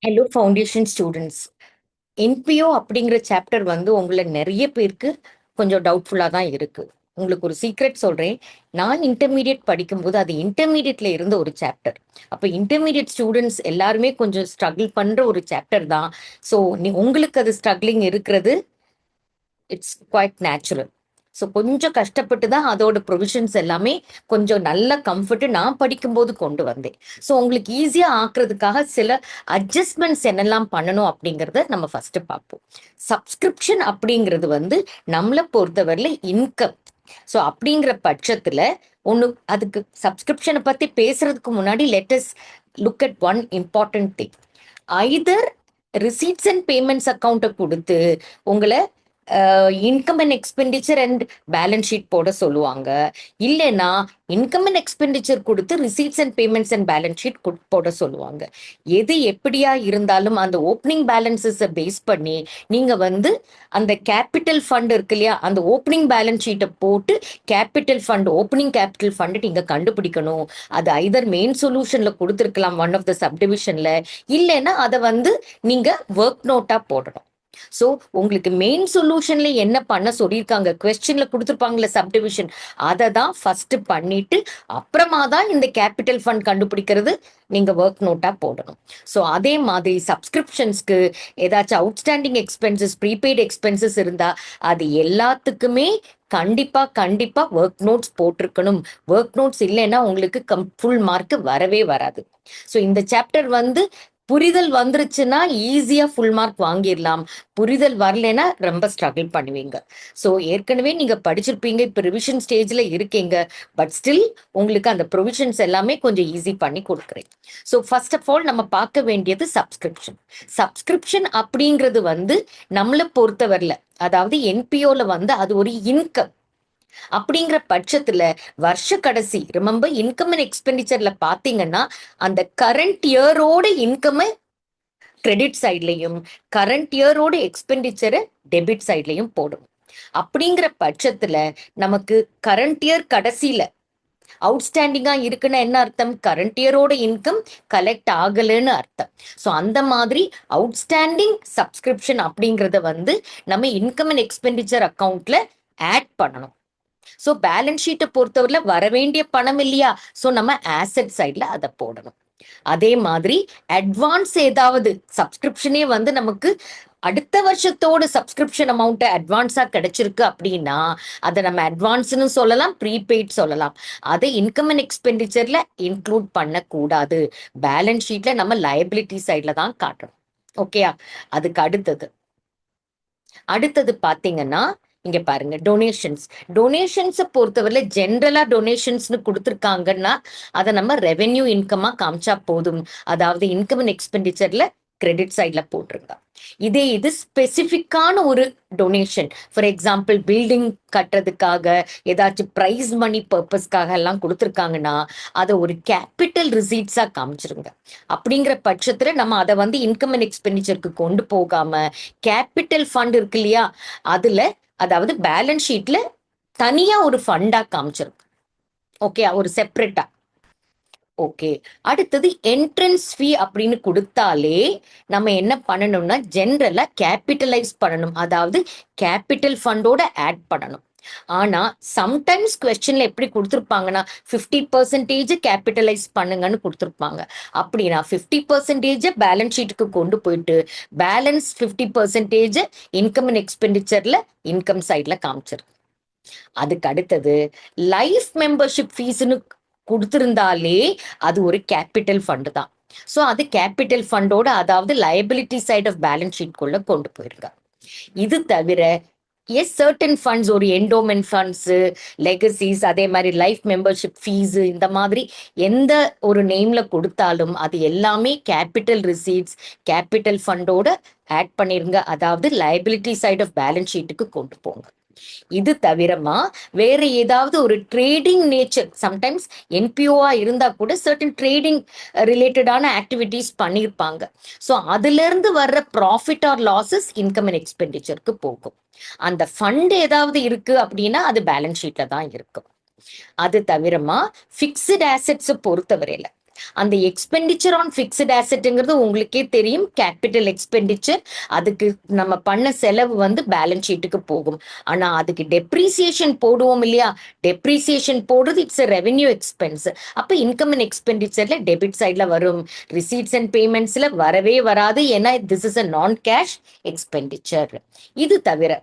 Hello foundation students. NPO அப்படிங்கிற chapter வந்து உங்களை நிறைய பேருக்கு கொஞ்சம் டவுட்ஃபுல்லாக தான் இருக்கு. உங்களுக்கு ஒரு சீக்ரெட் சொல்றேன். நான் இன்டர்மீடியட் படிக்கும்போது அது இன்டர்மீடியட்ல இருந்த ஒரு சாப்டர். அப்போ இன்டர்மீடியட் ஸ்டூடெண்ட்ஸ் எல்லாருமே கொஞ்சம் ஸ்ட்ரகிள் பண்ற ஒரு சாப்டர் தான். ஸோ உங்களுக்கு அது ஸ்ட்ரகிளிங் இருக்கிறது இட்ஸ் குவைட் நேச்சுரல். ஸோ கொஞ்சம் கஷ்டப்பட்டு தான் அதோட ப்ரொவிஷன்ஸ் எல்லாமே கொஞ்சம் நல்ல கம்ஃபர்ட் நான் படிக்கும்போது கொண்டு வந்தேன். ஸோ உங்களுக்கு ஈஸியாக ஆக்குறதுக்காக சில அட்ஜஸ்ட்மெண்ட்ஸ் என்னெல்லாம் பண்ணணும் அப்படிங்கிறத நம்ம ஃபர்ஸ்ட் பார்ப்போம். சப்ஸ்கிரிப்ஷன் அப்படிங்கிறது வந்து நம்மளை பொறுத்தவரையில இன்கம். ஸோ அப்படிங்கிற பட்சத்தில் ஒன்று அதுக்கு சப்ஸ்கிரிப்ஷனை பற்றி பேசுறதுக்கு முன்னாடி let's look at one important thing. Either receipts and payments அக்கௌண்ட்டை கொடுத்து உங்களை income and expenditure and balance sheet போட சொல்லுவாங்க. இல்லைன்னா இன்கம் அண்ட் எக்ஸ்பெண்டிச்சர் கொடுத்து receipts and payments and balance sheet போட சொல்லுவாங்க. எது எப்படியா இருந்தாலும் அந்த ஓப்பனிங் பேலன்சஸை பேஸ் பண்ணி நீங்க வந்து அந்த கேபிட்டல் ஃபண்ட் இருக்கு இல்லையா, அந்த ஓப்பனிங் பேலன்ஸ் ஷீட்டை போட்டு capital fund opening capital fund நீங்க கண்டுபிடிக்கணும். அது ஐதர் மெயின் சொல்யூஷன்ல கொடுத்துருக்கலாம் ஒன் ஆஃப் த சப்டிவிஷன்ல, இல்லைன்னா அதை வந்து நீங்க ஒர்க் நோட்டா போடணும். ஸோ உங்களுக்கு மெயின் சொல்யூஷன்ல என்ன பண்ண சொல்லியிருக்காங்க, கொஸ்டின்ல கொடுத்துருப்பாங்கல்ல சப்டிவிஷன், அதை தான் ஃபர்ஸ்ட் பண்ணிட்டு அப்புறமா தான் இந்த கேபிட்டல் ஃபண்ட் கண்டுபிடிக்கிறது நீங்க ஒர்க் நோட்டா போடணும். ஸோ அதே மாதிரி சப்ஸ்கிரிப்ஷன்ஸ்க்கு ஏதாச்சும் அவுட்ஸ்டாண்டிங் எக்ஸ்பென்சஸ் ப்ரீபெய்டு எக்ஸ்பென்சஸ் இருந்தா அது எல்லாத்துக்குமே கண்டிப்பா கண்டிப்பா ஒர்க் நோட்ஸ் போட்டிருக்கணும். ஒர்க் நோட்ஸ் இல்லைன்னா உங்களுக்கு ஃபுல் மார்க் வரவே வராது. ஸோ இந்த சாப்டர் வந்து புரிதல் வந்துருச்சுன்னா ஈஸியா ஃபுல் மார்க் வாங்கிடலாம். புரிதல் வரலைன்னா ரொம்ப ஸ்ட்ரகிள் பண்ணுவீங்க. ஸோ ஏற்கனவே நீங்க படிச்சிருப்பீங்க, இப்போ ரிவிஷன் ஸ்டேஜ்ல இருக்கீங்க. பட் ஸ்டில் உங்களுக்கு அந்த ப்ரொவிஷன்ஸ் எல்லாமே கொஞ்சம் ஈஸி பண்ணி கொடுக்குறேன். ஸோ ஃபர்ஸ்ட் ஆஃப் ஆல் நம்ம பார்க்க வேண்டியது சப்ஸ்கிரிப்ஷன். சப்ஸ்கிரிப்ஷன் அப்படிங்கிறது வந்து நம்மளை பொறுத்தவரையில, அதாவது என்பிஓல வந்து அது ஒரு இன்கம். அப்படிங்கிற பட்சத்துல வருஷ கடைசி ரிமெம்பர் இன்கம் அண்ட் எக்ஸ்பெண்டிச்சர்ல பாத்தீங்கன்னா அந்த கரண்ட் இயரோட இன்கம் கிரெடிட் சைட்லையும் கரண்ட் இயரோட எக்ஸ்பெண்டிச்சரை டெபிட் சைட்லையும் போடும். அப்படிங்கிற பட்சத்துல நமக்கு கரண்ட் இயர் கடைசியில அவுட்ஸ்டாண்டிங்கா இருக்குன்னா என்ன அர்த்தம், கரண்ட் இயரோட இன்கம் கலெக்ட் ஆகலன்னு அர்த்தம். ஸோ அந்த மாதிரி அவுட்ஸ்டாண்டிங் சப்ஸ்கிரிப்ஷன் அப்படிங்கிறத வந்து நம்ம இன்கம் அண்ட் எக்ஸ்பெண்டிச்சர் அக்கௌண்ட்ல ஆட் பண்ணணும். ஸோ பேலன்ஸ் ஷீட்டை பொறுத்தவரையில வர வேண்டிய பணம் இல்லையா, ஸோ நம்ம ஆசெட் சைட்ல அதை போடணும். அதே மாதிரி அட்வான்ஸ் ஏதாவது சப்ஸ்கிரிப்ஷனே வந்து நமக்கு அடுத்த வருஷத்தோட சப்ஸ்கிரிப்ஷன் அமௌண்ட் அட்வான்ஸா கிடைச்சிருக்கு அப்படின்னா அதை நம்ம அட்வான்ஸ்னு சொல்லலாம், ப்ரீபெய்ட் சொல்லலாம். அதை இன்கம் அண்ட் எக்ஸ்பெண்டிச்சர்ல இன்க்ளூட் பண்ணக்கூடாது. பேலன்ஸ் ஷீட்ல நம்ம லயபிலிட்டி சைட்ல தான் காட்டணும். ஓகேயா? அதுக்கு அடுத்தது பாத்தீங்கன்னா இங்க பாருங்க டொனேஷன்ஸ். டொனேஷன்ஸை பொறுத்தவரை ஜென்ரலா டொனேஷன்ஸ்னு கொடுத்துருக்காங்கன்னா அதை நம்ம ரெவென்யூ இன்கமா காமிச்சா போதும். அதாவது இன்கம் அண்ட் எக்ஸ்பெண்டிச்சர்ல கிரெடிட் சைட்ல போட்டிருங்க. இதே இது ஸ்பெசிஃபிக்கான ஒரு டொனேஷன், ஃபார் எக்ஸாம்பிள் பில்டிங் கட்டுறதுக்காக ஏதாச்சும் பிரைஸ் மணி பர்பஸ்க்காக எல்லாம் கொடுத்துருக்காங்கன்னா அதை ஒரு கேபிட்டல் ரிசீட்ஸா காமிச்சிருங்க. அப்படிங்கிற பட்சத்துல நம்ம அதை வந்து இன்கம் அண்ட் எக்ஸ்பெண்டிச்சருக்கு கொண்டு போகாம கேபிட்டல் ஃபண்ட் இருக்கு இல்லையா, அதுல அதாவது பேலன்ஸ் ஷீட்ல தனியா ஒரு ஃபண்டா காமிச்சிருக்கு. ஓகே, ஒரு செப்பரேட்டா. ஓகே, அடுத்தது என்ட்ரன்ஸ் ஃபீ அப்படின்னு கொடுத்தாலே நம்ம என்ன பண்ணணும்னா ஜென்ரலா கேபிட்டலைஸ் பண்ணணும், அதாவது கேபிட்டல் ஃபண்டோட ஆட் பண்ணணும். ஆனா சம்டைம்ஸ் கொஸ்டின்ல எப்படி கொடுத்துருப்பாங்கன்னா 50% கேபிட்டலைஸ் பண்ணுங்கன்னு கொடுத்துருப்பாங்க. அப்படின்னா 50% பேலன்ஸ் ஷீட்டுக்கு கொண்டு போயிட்டு பேலன்ஸ் 50% இன்கம் அண்ட் எக்ஸ்பெண்டிச்சர்ல இன்கம் சைட்ல காமிச்சிருக்கு. அதுக்கு அடுத்தது லைஃப் மெம்பர்ஷிப் ஃபீஸ்னு கொடுத்திருந்தாலே அது ஒரு கேபிட்டல் ஃபண்ட் தான். ஸோ அது கேபிட்டல் ஃபண்டோட அதாவது liability side of balance sheet குள்ள கொண்டு போயிருங்க. இது தவிர எஸ் சர்டன் ஃபண்ட்ஸ், ஒரு என்டோமெண்ட் ஃபண்ட்ஸ், லெகசிஸ், அதே மாதிரி லைஃப் மெம்பர்ஷிப் ஃபீஸ், இந்த மாதிரி எந்த ஒரு நேம்ல கொடுத்தாலும் அது எல்லாமே கேபிட்டல் ரிசீட்ஸ் கேபிட்டல் ஃபண்டோட ஆட் பண்ணிருங்க, அதாவது லயபிலிட்டி சைட் ஆஃப் பேலன்ஸ் ஷீட்டுக்கு கொண்டு போங்க. இது தவிரமா வேற ஏதாவது ஒரு ட்ரேடிங் நேச்சர், சம்டைம்ஸ் என்பிஓவா இருந்தா கூட சர்டன் ட்ரேடிங் ரிலேட்டடான ஆக்டிவிட்டிஸ் பண்ணியிருப்பாங்க. ஸோ அதுல இருந்து வர்ற profit or losses income and எக்ஸ்பெண்டிச்சருக்கு போகும். அந்த ஃபண்ட் ஏதாவது இருக்கு அப்படின்னா அது பேலன்ஸ் ஷீட்ல தான் இருக்கும். அது தவிரமா பிக்ஸ்டு ஆசெட்ஸ் பொறுத்தவரையில அந்த எக்ஸ்பெண்டிச்சர் ஆன் ஃபிக்ஸ்ட் ஆசெட்ங்கிறது உங்களுக்கே தெரியும், கேபிட்டல் எக்ஸ்பெண்டிச்சர். அதுக்கு நம்ம பண்ண செலவு வந்து பேலன்ஸ் ஷீட்டுக்கு போகும். ஆனா அதுக்கு டெப்ரீசியேஷன் போடுவோம் இல்லையா, டெப்ரீசியேஷன் போடுறது இட்ஸ் ரெவென்யூ எக்ஸ்பென்ஸ். அப்ப இன்கம் அண்ட் எக்ஸ்பெண்டிச்சர்ல டெபிட் சைட்ல வரும், ரிசீட்ஸ் அண்ட் பேமெண்ட்ஸ்ல வரவே வராது. ஏன்னா திஸ் இஸ் அ நான் கேஷ் எக்ஸ்பெண்டிச்சர். இது தவிர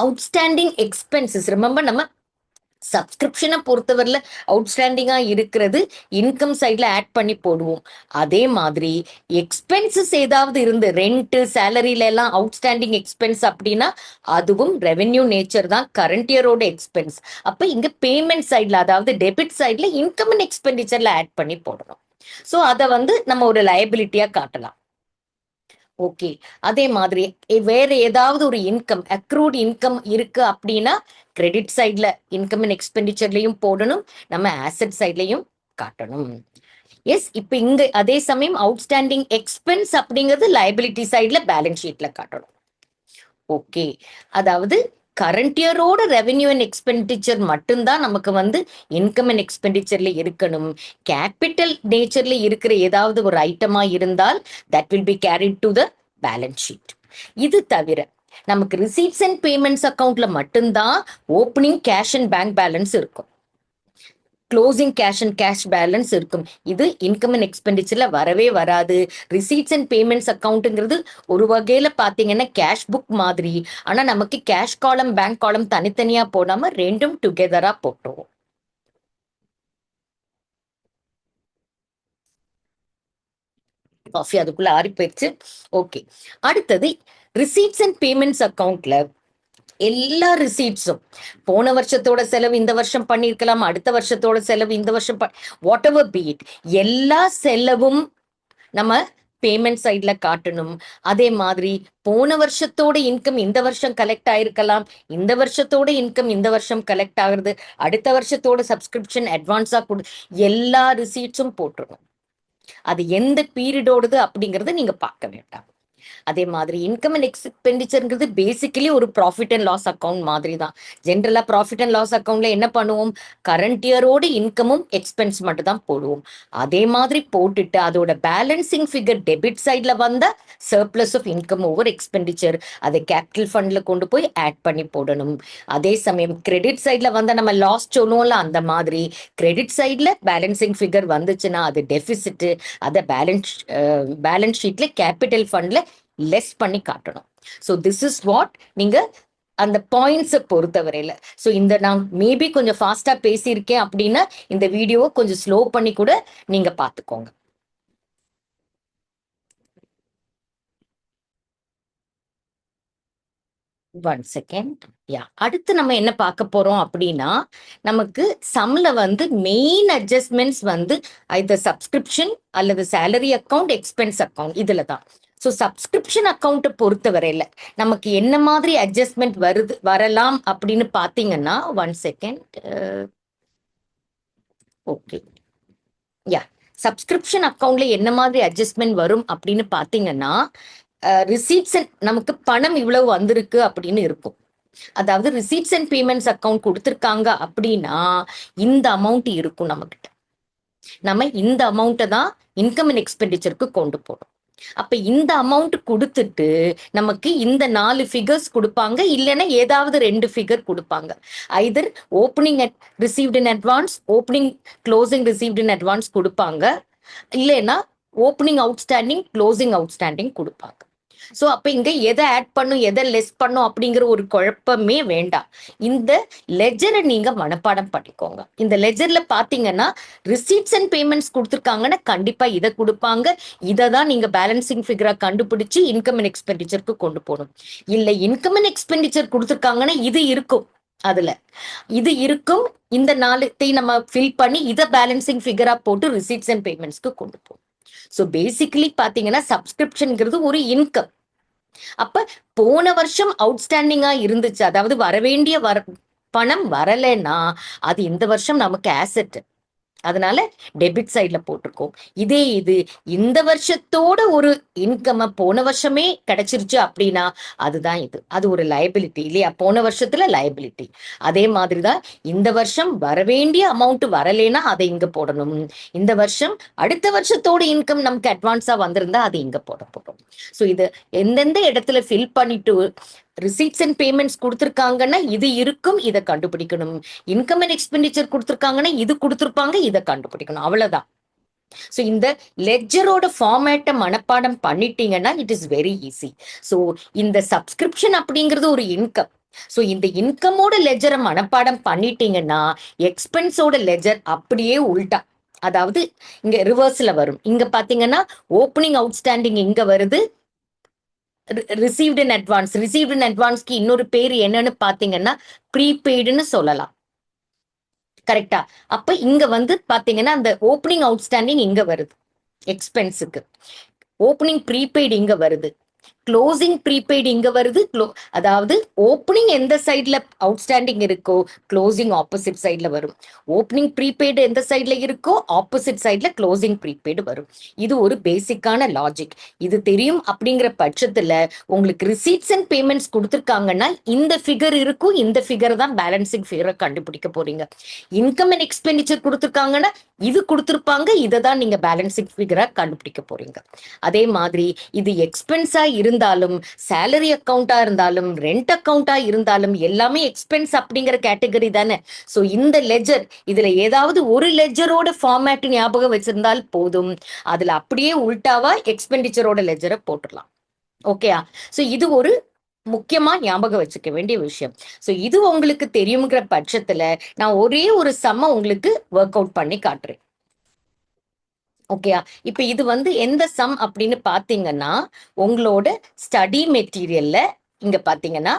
அவுட்ஸ்டாண்டிங் எக்ஸ்பென்சஸ், ரிமெம்பர் நம்ம சப்ஸ்கிரிப்ஷனை பொறுத்தவரையில் அவுட்ஸ்டாண்டிங்கா இருக்கிறது இன்கம் சைட்ல ஆட் பண்ணி போடுவோம். அதே மாதிரி எக்ஸ்பென்சஸ் ஏதாவது இருந்து ரெண்ட் சேலரியில எல்லாம் அவுட்ஸ்டாண்டிங் எக்ஸ்பென்ஸ் அப்படின்னா அதுவும் ரெவென்யூ நேச்சர் தான், கரண்ட் இயரோட எக்ஸ்பென்ஸ். அப்ப இங்க பேமெண்ட் சைட்ல, அதாவது டெபிட் சைட்ல இன்கம் அண்ட் எக்ஸ்பெண்டிச்சர்ல ஆட் பண்ணி போடணும். ஸோ அதை வந்து நம்ம ஒரு லயபிலிட்டியா காட்டலாம். ஓகே, அதே மாதிரி வேற ஏதாவது ஒரு இன்கம், அக்ரூட் இன்கம் இருக்கு அப்படின்னா கிரெடிட் சைட்ல இன்கம் அண்ட் எக்ஸ்பெண்டிச்சர்லயும் போடணும், நம்ம ஆசெட் சைட்லயும் காட்டணும். எஸ், இப்ப இங்க அதே சமயம் அவுட்ஸ்டாண்டிங் எக்ஸ்பென்ஸ் அப்படிங்கிறது லயபிலிட்டி சைட்ல பேலன்ஸ் ஷீட்ல காட்டணும். ஓகே, அதாவது கரண்ட் இயரோட ரெவென்யூ அண்ட் எக்ஸ்பெண்டிச்சர் மட்டும்தான் நமக்கு வந்து இன்கம் அண்ட் எக்ஸ்பெண்டிச்சர்ல இருக்கணும். கேபிட்டல் நேச்சர்ல இருக்கிற ஏதாவது ஒரு ஐட்டமா இருந்தால் that will be carried to the balance sheet. இது தவிர நமக்கு ரிசீட்ஸ் அண்ட் பேமெண்ட்ஸ் அக்கௌண்ட்ல மட்டும்தான் opening cash and bank balance இருக்கும், closing cash and cash balance இருக்கும். இது இன்கம் அண்ட் எக்ஸ்பெண்டிச்சர்ல வரவே வராது. ரிசீட்ஸ் அண்ட் பேமெண்ட்ஸ் அக்கௌண்ட்ங்கிறது ஒரு வகையில பாத்தீங்கன்னா கேஷ் புக் மாதிரி. ஆனா நமக்கு கேஷ் காலம் பேங்க் காலம் தனித்தனியா போடாம ரெண்டும் டுகெதரா போட்டுருவோம். காஃபி அதுக்குள்ள ஆறி போயிடுச்சு. ஓகே, அடுத்தது ரிசீட்ஸ் அண்ட் பேமெண்ட்ஸ் அக்கௌண்ட்ல எல்லா ரிசீட்ஸும் போன வருஷத்தோட செலவு இந்த வருஷம் பண்ணிருக்கலாம், அடுத்த வருஷத்தோட செலவு இந்த வருஷம் வாட் எவர் பி இட், எல்லா செலவும் நம்ம பேமெண்ட் சைட்ல காட்டணும். அதே மாதிரி போன வருஷத்தோட இன்கம் இந்த வருஷம் கலெக்ட் ஆயிருக்கலாம், இந்த வருஷத்தோட இன்கம் இந்த வருஷம் கலெக்ட் ஆகுறது, அடுத்த வருஷத்தோட சப்ஸ்கிரிப்ஷன் அட்வான்ஸா கொடு, எல்லா ரிசீட்ஸும் போட்டுருணும். அது எந்த பீரியடோடது அப்படிங்கறத நீங்க பார்க்க வேண்டாம். அதே மாதிரி இன்கம் அண்ட் எக்ஸ்பெண்டிச்சர்ங்கிறது பேசிக்கலி ஒரு ப்ராஃபிட் அண்ட் லாஸ் அக்கௌண்ட் மாதிரி தான். ஜென்ரலா ப்ராஃபிட் அண்ட் லாஸ் அக்கௌண்ட்ல என்ன பண்ணுவோம், கரண்ட் இயரோட இன்கமும் எக்ஸ்பென்ஸ் மட்டும் தான் போடுவோம். அதே மாதிரி போட்டுட்டு அதோட பேலன்சிங் ஃபிகர் டெபிட் சைட்ல வந்த surplus of income over expenditure அதை கேபிட்டல் ஃபண்ட்ல கொண்டு போய் ஆட் பண்ணி போடணும். அதே சமயம் கிரெடிட் சைட்ல வந்த நம்ம லாஸ் சொல்லுவோம்ல, அந்த மாதிரி கிரெடிட் சைட்ல பேலன்சிங் ஃபிகர் வந்துச்சுன்னா அது டெபிசிட், அதை பேலன்ஸ் ஷீட்ல கேபிட்டல் ஃபண்ட்ல லெஸ் பண்ணி காட்டணும். ஸோ திஸ் இஸ் வாட் நீங்க அந்த பாயிண்ட்ஸை பொறுத்தவரையில. ஸோ இந்த நான் மேபி கொஞ்சம் ஃபாஸ்டா பேசியிருக்கேன் அப்படின்னா இந்த வீடியோவை கொஞ்சம் ஸ்லோ பண்ணி கூட நீங்க பார்த்துக்கோங்க. One second. யா, அடுத்து நம்ம என்ன பார்க்க போறோம் அப்படின்னா, நமக்கு சம்ல வந்து மெயின் அட்ஜஸ்ட்மெண்ட்ஸ் வந்து ஐதர் சப்ஸ்கிரிப்ஷன் அல்லது சேலரி அக்கௌண்ட், எக்ஸ்பென்ஸ் அக்கௌண்ட், இதுல தான். ஸோ சப்ஸ்கிரிப்ஷன் அக்கௌண்ட்டை பொறுத்தவரையில நமக்கு என்ன மாதிரி அட்ஜஸ்ட்மெண்ட் வரலாம் அப்படின்னு பார்த்தீங்கன்னா, ஒன் செகண்ட். ஓகே, யா, சப்ஸ்கிரிப்ஷன் அக்கௌண்ட்ல என்ன மாதிரி அட்ஜஸ்ட்மெண்ட் வரும் அப்படின்னு பார்த்தீங்கன்னா, ரிசீட்ஸ் நமக்கு பணம் இவ்வளவு வந்திருக்கு அப்படின்னு இருக்கும். அதாவது ரிசீட்ஸ் அண்ட் பேமெண்ட்ஸ் அக்கௌண்ட் கொடுத்துருக்காங்க அப்படின்னா இந்த அமௌண்ட் இருக்கும் நம்மகிட்ட. நம்ம இந்த அமௌண்ட்டை தான் இன்கம் அண்ட் எக்ஸ்பெண்டிச்சருக்கு கொண்டு போறோம். அப்ப இந்த அமௌண்ட் கொடுத்துட்டு நமக்கு இந்த 4 ஃபிகர்ஸ் கொடுப்பாங்க, இல்லைன்னா ஏதாவது 2 ஃபிகர் கொடுப்பாங்க. Either opening received in advance, opening closing received in advance கொடுப்பாங்க, இல்லைன்னா ஓப்பனிங் அவுட்ஸ்டாண்டிங் க்ளோசிங் அவுட்ஸ்டாண்டிங் கொடுப்பாங்க. ஸோ அப்ப இங்க எதை ஆட் பண்ணும் எதை லெஸ் பண்ணும் அப்படிங்கிற ஒரு குழப்பமே வேண்டாம். இந்த லெஜரை நீங்க மனப்பாடம் பண்ணிக்கோங்க. இந்த லெஜர்ல பாத்தீங்கன்னா ரிசீட்ஸ் அண்ட் பேமெண்ட்ஸ் கொடுத்துருக்காங்கன்னா கண்டிப்பா இதை கொடுப்பாங்க. இதை தான் நீங்க பேலன்சிங் ஃபிகரா கண்டுபிடிச்சு இன்கம் அண்ட் எக்ஸ்பெண்டிச்சருக்கு கொண்டு போகணும். இல்லை இன்கம் அண்ட் எக்ஸ்பெண்டிச்சர் கொடுத்துருக்காங்கன்னா இது இருக்கும், அதுல இது இருக்கும், இந்த 4 நம்ம ஃபில் பண்ணி இதை பேலன்சிங் ஃபிகரா போட்டு ரிசீட்ஸ் அண்ட் பேமெண்ட்ஸ்க்கு கொண்டு போகும். ஸோ பேசிக்கலி பாத்தீங்கன்னா சப்ஸ்கிரிப்ஷன்ங்கிறது ஒரு இன்கம். அப்ப போன வருஷம் அவுட்ஸ்டாண்டிங்கா இருந்துச்சு, அதாவது வரவேண்டிய பணம் வரலைன்னா அது இந்த வருஷம் நமக்கு ஆசெட், அதனால டெபிட் சைட்ல போட்டிருக்கோம். இதே இது இந்த வருஷத்தோட ஒரு இன்கம் போன வருஷமே கிடைச்சிருச்சு அப்படின்னா அதுதான் இது, அது ஒரு லயபிலிட்டி இல்லையா, போன வருஷத்துல லயபிலிட்டி. அதே மாதிரிதான் இந்த வருஷம் வரவேண்டிய அமௌண்ட் வரலைன்னா அதை இங்க போடணும். இந்த வருஷம் அடுத்த வருஷத்தோட இன்கம் நமக்கு அட்வான்ஸா வந்திருந்தா அது இங்க போட போறோம். ஸோ இது எந்தெந்த இடத்துல ஃபில் பண்ணிட்டு ரிசீட்ஸ் அண்ட் பேமெண்ட்ஸ் கொடுத்துருக்காங்கன்னா இது இருக்கும், இதை கண்டுபிடிக்கணும். இன்கம் அண்ட் எக்ஸ்பெண்டிச்சர் கொடுத்துருக்காங்கன்னா இது கொடுத்துருப்பாங்க, இதை கண்டுபிடிக்கணும், அவ்வளவுதான். ஸோ இந்த லெட்ஜரோட ஃபார்மேட்டை மனப்பாடம் பண்ணிட்டீங்கன்னா it is very easy. So இந்த சப்ஸ்கிரிப்ஷன் அப்படிங்கிறது ஒரு இன்கம். ஸோ இந்த இன்கமோட லெஜரை மனப்பாடம் பண்ணிட்டீங்கன்னா எக்ஸ்பென்ஸோட லெஜர் அப்படியே உள்டா, அதாவது இங்க ரிவர்ஸ்ல வரும். இங்க பாத்தீங்கன்னா ஓப்பனிங் அவுட்ஸ்டாண்டிங் இங்க வருது, received in advance. Received in அட்வான்ஸ்க்கு இன்னொரு பேர் என்னன்னு பாத்தீங்கன்னா ப்ரீபெய்டுன்னு சொல்லலாம். கரெக்டா? அப்ப இங்க வந்து பாத்தீங்கன்னா அந்த ஓப்பனிங் அவுட்ஸ்டாண்டிங் இங்க வருது எக்ஸ்பென்ஸுக்கு, ஓப்பனிங் ப்ரீபெய்டு இங்க வருது, க்ளோசிங் ப்ரீபெய்டு இங்க வருது. அதாவது ஓப்பனிங் எந்த சைட்ல அவுட்ஸ்டாண்டிங் இருக்கோ க்ளோசிங் ஆப்போசிட் சைட்ல வரும். ஓப்பனிங் ப்ரீபெய்டு எந்த சைட்ல இருக்கோ ஆப்போசிட் சைட்ல க்ளோசிங் ப்ரீபெய்டு வரும். இது ஒரு பேசிக்கான லாஜிக். இது தெரியும் அப்படிங்கிற பட்சத்துல உங்களுக்கு ரிசீட்ஸ் அண்ட் பேமெண்ட்ஸ் கொடுத்துருக்காங்கன்னா இந்த ஃபிகர் இருக்கும், இந்த ஃபிகர் தான் பேலன்சிங் ஃபிகரை கண்டுபிடிக்க போறீங்க. இன்கம் அண்ட் எக்ஸ்பெண்டிச்சர் கொடுத்துருக்காங்கன்னா இது கொடுத்துருப்பாங்க, இதை தான் நீங்க பேலன்சிங் ஃபிகரா கண்டுபிடிக்க போறீங்க. அதே மாதிரி இது எக்ஸ்பென்ஸா இருந்தாலும் சேலரி அக்கௌண்டா இருந்தாலும் ரெண்ட் அக்கௌண்டா இருந்தாலும் எல்லாமே எக்ஸ்பென்ஸ் அப்படிங்கிற கேட்டகரி தானே. சோ இந்த லெஜர் இதுல ஏதாவது ஒரு லெஜரோட ஃபார்மேட் ஞாபகம் வச்சிருந்தால் போதும், அதுல அப்படியே உல்டாவா எக்ஸ்பெண்டிச்சரோட லெஜரை போட்டுடலாம். ஓகேயா? சோ இது ஒரு முக்கியமா ஞாபகம் வச்சுக்க வேண்டிய விஷயம். சோ இது உங்களுக்கு தெரியுங்கிற பட்சத்துல நான் ஒரே ஒரு சம்ம உங்களுக்கு ஒர்க் அவுட் பண்ணி காட்டுறேன். ஓகேயா? இப்ப இது வந்து எந்த சம் அப்படின்னு பாத்தீங்கன்னா உங்களோட ஸ்டடி மெட்டீரியல்ல இங்க பாத்தீங்கன்னா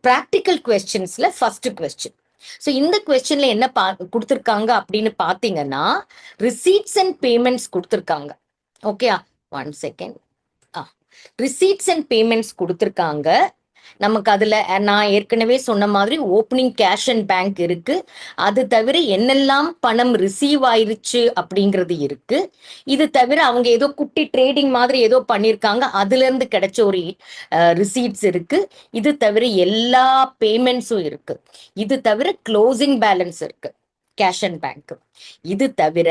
பிராக்டிக்கல் கொஸ்டின்ஸ்ல ஃபர்ஸ்ட் கொஸ்டின். ஸோ இந்த கொஸ்டின்ல என்ன கொடுத்துருக்காங்க அப்படின்னு பாத்தீங்கன்னா ரிசீட்ஸ் அண்ட் பேமெண்ட்ஸ் கொடுத்துருக்காங்க. ஓகேயா? 1 செகண்ட். ரிசீட்ஸ் அண்ட் பேமெண்ட்ஸ் கொடுத்துருக்காங்க. நமக்கு அதுல நான் ஏற்கனவே சொன்ன மாதிரி ஓப்பனிங் கேஷ் அண்ட் பேங்க் இருக்கு. அது தவிர என்னெல்லாம் பணம் ரிசீவ் ஆயிருச்சு அப்படிங்கிறது இருக்கு. இது தவிர அவங்க ஏதோ குட்டி ட்ரேடிங் மாதிரி ஏதோ பண்ணிருக்காங்க, அதுல இருந்து கிடைச்ச ஒரு ரிசீட்ஸ் இருக்கு. இது தவிர எல்லா பேமெண்ட்ஸும் இருக்கு. இது தவிர க்ளோசிங் பேலன்ஸ் இருக்கு கேஷ் அண்ட் பேங்க். இது தவிர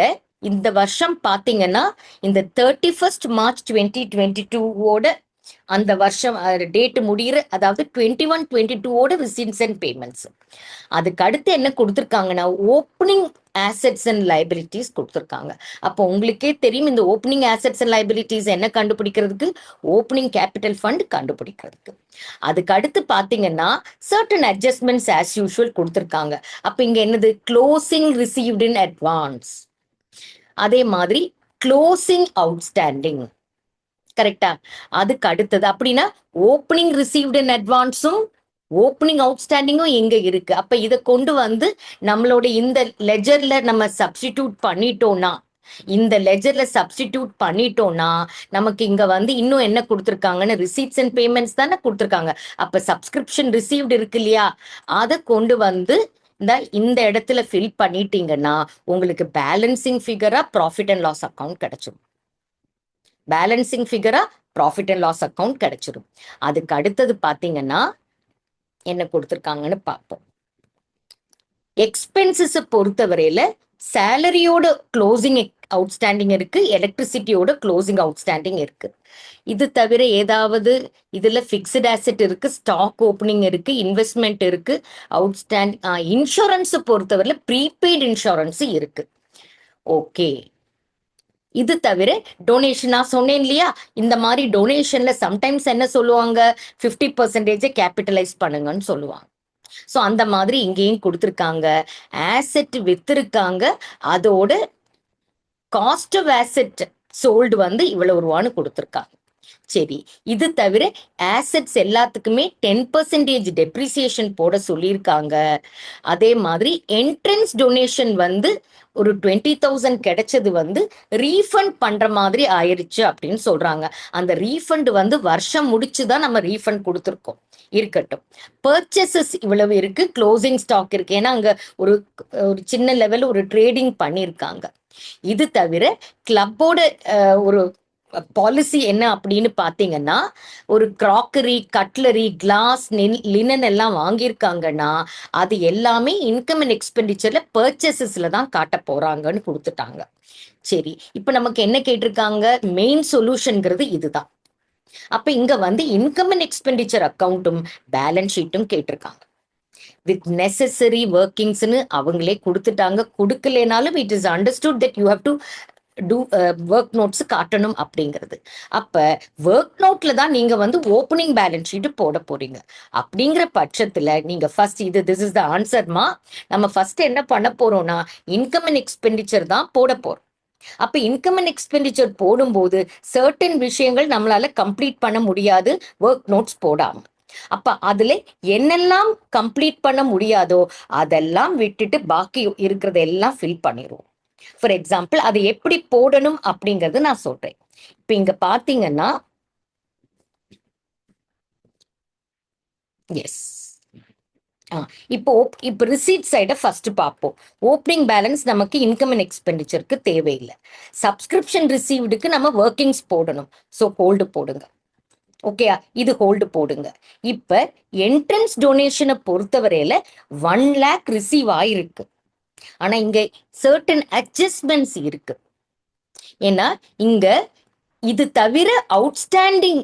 இந்த வருஷம் பாத்தீங்கன்னா இந்த 31 மார்ச் 2022 அந்த வருஷம் டேட் முடிகிற, அதாவது 21-22 ரிசீட்ஸ் அண்ட் பேமெண்ட்ஸ். அதுக்கு அடுத்து என்ன கொடுத்துருக்காங்கன்னா ஓப்பனிங் ஆசெட்ஸ் அண்ட் லைபிலிட்டிஸ் கொடுத்துருக்காங்க. அப்போ உங்களுக்கே தெரியும் இந்த ஓப்பனிங் ஆசெட்ஸ் அண்ட் லைபிலிட்டிஸ் என்ன கண்டுபிடிக்கிறதுக்கு, ஓப்பனிங் கேபிட்டல் ஃபண்ட் கண்டுபிடிக்கிறதுக்கு. அதுக்கு அடுத்து பாத்தீங்கன்னா சர்டன் அட்ஜஸ்ட்மெண்ட்ஸ் ஆஸ் யூஷுவல் கொடுத்துருக்காங்க. அப்ப இங்க என்னது, க்ளோசிங் ரிசீவ்ட் இன் அட்வான்ஸ், அதே மாதிரி க்ளோசிங் அவுட்ஸ்டாண்டிங். கரெக்டா? அதுக்கு அடுத்தது அப்படின்னா ஓப்பனிங் ரிசீவ்டு இன் அட்வான்ஸும் ஓப்பனிங் அவுட்ஸ்டாண்டிங்கும் எங்க இருக்கு. அப்ப இதை கொண்டு வந்து நம்மளோட இந்த லெஜர்ல நம்ம சப்ஸ்டிடியூட் பண்ணிட்டோம்னா, இந்த லெஜர்ல சப்ஸ்டிடியூட் பண்ணிட்டோம்னா நமக்கு இங்க வந்து இன்னும் என்ன கொடுத்துருக்காங்கன்னு ரிசீட்ஸ் அண்ட் பேமெண்ட்ஸ் தானே கொடுத்துருக்காங்க. அப்ப சப்ஸ்கிரிப்ஷன் ரிசீவ்டு இருக்கு இல்லையா, அதை கொண்டு வந்து இந்த இடத்துல ஃபில் பண்ணிட்டீங்கன்னா உங்களுக்கு பேலன்சிங் ஃபிகரா ப்ராஃபிட் அண்ட் லாஸ் அக்கௌண்ட் கிடைச்சிடும். பேலன்சிங் ஃபிகரா ப்ராஃபிட் அண்ட் லாஸ் அக்கௌண்ட் கிடைச்சிடும். அதுக்கு அடுத்தது பாத்தீங்கன்னா என்ன கொடுத்துருக்காங்கன்னு பார்ப்போம். எக்ஸ்பென்சஸ் பொறுத்தவரையில சேலரியோட க்ளோசிங் அவுட்ஸ்டாண்டிங் இருக்கு, எலக்ட்ரிசிட்டியோட க்ளோசிங் அவுட்ஸ்டாண்டிங் இருக்கு. இது தவிர ஏதாவது இதுல பிக்ஸ்ட் ஆசெட் இருக்கு, ஸ்டாக் ஓப்பனிங் இருக்கு, இன்வெஸ்ட்மெண்ட் இருக்கு, அவுட்ஸ்டாண்டிங் இன்சூரன்ஸ் பொறுத்தவரையில ப்ரீபெய்டு இன்சூரன்ஸ் இருக்கு. ஓகே. இது தவிர டொனேஷன் நான் சொன்னேன் இல்லையா, இந்த மாதிரி டொனேஷன்ல சம்டைம்ஸ் என்ன சொல்லுவாங்க, 50% கேபிட்டலைஸ் பண்ணுங்கன்னு சொல்லுவாங்க. ஸோ அந்த மாதிரி இங்கேயும் கொடுத்துருக்காங்க. ஆசெட் வித்திருக்காங்க, அதோட காஸ்ட் ஆஃப் ஆசெட் சோல்டு வந்து இவ்வளவு ரூபான்னு கொடுத்துருக்காங்க. சரி, இது தவிர ஆசெட்ஸ் எல்லாத்துக்குமே 10% டெப்ரிசியேஷன் போட சொல்லியிருக்காங்க. அதே மாதிரி என்ட்ரன்ஸ் டொனேஷன் வந்து ஒரு 20,000 கிடைச்சது வந்து ரீஃபண்ட் பண்ற மாதிரி ஆயிருச்சு அப்படின்னு சொல்றாங்க. அந்த ரீஃபண்ட் வந்து வருஷம் முடிச்சுதான் நம்ம ரீஃபண்ட் கொடுத்துருக்கோம். இருக்கட்டும். பர்ச்சேசஸ் இவ்வளவு இருக்கு, க்ளோசிங் ஸ்டாக் இருக்கு. ஏன்னா அங்க ஒரு ஒரு சின்ன லெவல் ஒரு ட்ரேடிங் பண்ணியிருக்காங்க. இது தவிர கிளப்போட ஒரு பாலிசி என்ன அப்படின்னு பாத்தீங்கன்னா, ஒரு கிராக்கரி, கட்லரி, கிளாஸ், லினன் எல்லாம் வாங்கியிருக்காங்கன்னா அது எல்லாமே இன்கம் அண்ட் எக்ஸ்பெண்டிச்சர்ல பர்ச்சேசஸ்ல தான் காட்ட போறாங்கன்னு கொடுத்துட்டாங்க. சரி, இப்ப நமக்கு என்ன கேட்டிருக்காங்க? மெயின் சொல்யூஷன்ங்கிறது இதுதான். அப்ப இங்க வந்து இன்கம் அண்ட் எக்ஸ்பெண்டிச்சர் அக்கௌண்ட்டும் பேலன்ஸ் ஷீட்டும் கேட்டிருக்காங்க. வித் நெசசரி ஒர்க்கிங்ஸ்னு அவங்களே கொடுத்துட்டாங்க. கொடுக்கலனாலும் it is understood that you have to do work notes காட்டணும் அப்படிங்கிறது. அப்ப ஒர்க் நோட்ல தான் நீங்க வந்து ஓப்பனிங் பேலன்ஸ் ஷீட் போட போறீங்க. அப்படிங்கிற பட்சத்துல நீங்க ஃபர்ஸ்ட் திஸ் இஸ் த ஆன்சர்மா. நம்ம ஃபர்ஸ்ட் என்ன பண்ண போறோம்னா இன்கம் அண்ட் எக்ஸ்பெண்டிச்சர் தான் போட போறோம். அப்ப இன்கம் அண்ட் எக்ஸ்பெண்டிச்சர் போடும்போது சர்டன் விஷயங்கள் நம்மளால கம்ப்ளீட் பண்ண முடியாது ஒர்க் நோட்ஸ் போடாம. அப்ப அதுல என்னெல்லாம் கம்ப்ளீட் பண்ண முடியாதோ அதெல்லாம் விட்டுட்டு பாக்கி இருக்கிறதெல்லாம் ஃபில் பண்ணிடுவோம். ஃபார் எக்ஸாம்பிள் அதை எப்படி போடணும் அப்படிங்கறது நான் சொல்றேன். இப்ப இங்க பாத்தீங்கன்னா எஸ் இப்போ ரிசீட் சைட ஃபர்ஸ்ட் பார்ப்போம். ஓப்பனிங் பேலன்ஸ் நமக்கு இன்கம் அண்ட் எக்ஸ்பெண்டிச்சருக்கு தேவையில்லை. சப்ஸ்கிரிப்ஷன் ரிசீவ்டுக்கு நம்ம ஒர்க்கிங்ஸ் போடணும். ஸோ ஹோல்டு போடுங்க. ஓகேயா, இது ஹோல்டு போடுங்க. இப்ப என்ட்ரன்ஸ் டொனேஷனை பொறுத்தவரையில 1 lakh ரிசீவ் ஆயிருக்கு. ஆனா இங்க சர்டன் அட்ஜஸ்ட்மெண்ட்ஸ் இருக்கு. ஏன்னா இங்க இது தவிர அவுட்ஸ்டாண்டிங்